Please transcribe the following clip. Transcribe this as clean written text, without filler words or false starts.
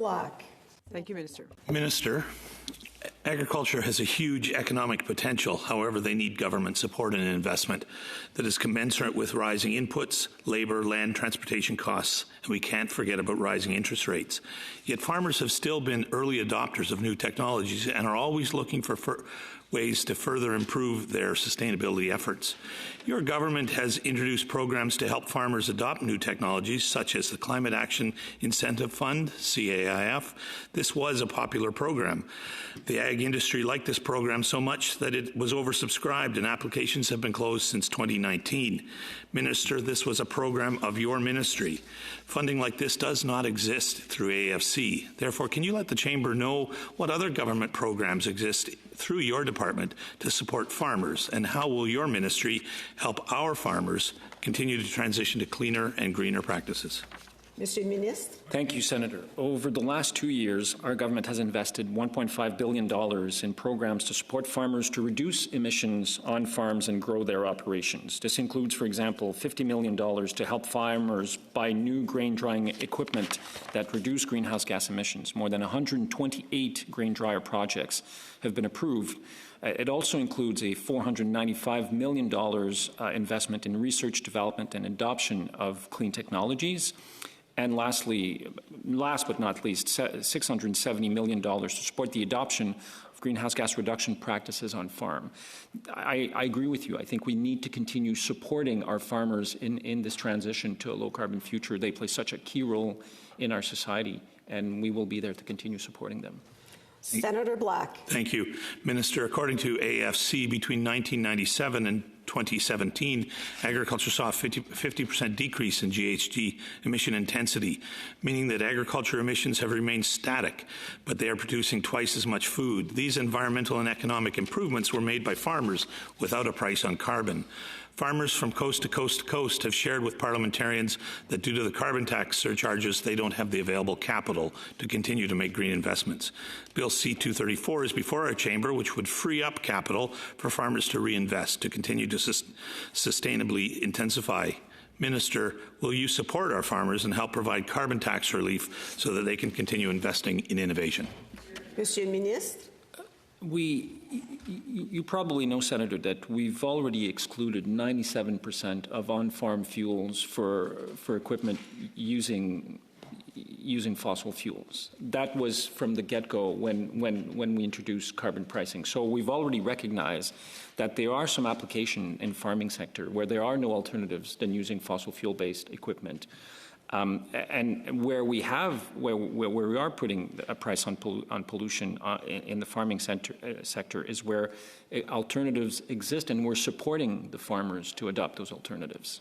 Block. Thank you, Minister. Minister, agriculture has a huge economic potential. However, they need government support and investment that is commensurate with rising inputs, labor, land, transportation costs, and we can't forget about rising interest rates. Yet farmers have still been early adopters of new technologies and are always looking for ways to further improve their sustainability efforts. Your government has introduced programs to help farmers adopt new technologies, such as the Climate Action Incentive Fund, CAIF. This was a popular program. The ag industry liked this program so much that it was oversubscribed and applications have been closed since 2019. Minister, this was a program of your ministry. Funding like this does not exist through AFC. Therefore, can you let the Chamber know what other government programs exist through your department to support farmers, and how will your ministry help our farmers continue to transition to cleaner and greener practices? Mr. Minister. Thank you, Senator. Over the last 2 years, our government has invested $1.5 billion in programs to support farmers to reduce emissions on farms and grow their operations. This includes, for example, $50 million to help farmers buy new grain drying equipment that reduce greenhouse gas emissions. More than 128 grain dryer projects have been approved. It also includes a $495 million investment in research, development, and adoption of clean technologies. And last but not least, $670 million to support the adoption of greenhouse gas reduction practices on farm. I agree with you. I think we need to continue supporting our farmers in this transition to a low-carbon future. They play such a key role in our society, and we will be there to continue supporting them. Senator Black. Thank you. Minister, according to AFC, between 1997 and 2017, agriculture saw a 50% decrease in GHG emission intensity, meaning that agriculture emissions have remained static, but they are producing twice as much food. These environmental and economic improvements were made by farmers without a price on carbon. Farmers from coast to coast to coast have shared with parliamentarians that due to the carbon tax surcharges, they don't have the available capital to continue to make green investments. Bill C-234 is before our chamber, which would free up capital for farmers to reinvest, to continue to sustainably intensify. Minister, will you support our farmers and help provide carbon tax relief so that they can continue investing in innovation? Monsieur le Ministre. You probably know, Senator, that we've already excluded 97% of on-farm fuels for equipment using fossil fuels. That was from the get-go when we introduced carbon pricing. So we've already recognized that there are some application in farming sector where there are no alternatives than using fossil fuel-based equipment. And where we are putting a price on pollution in the farming sector is where alternatives exist, and we're supporting the farmers to adopt those alternatives.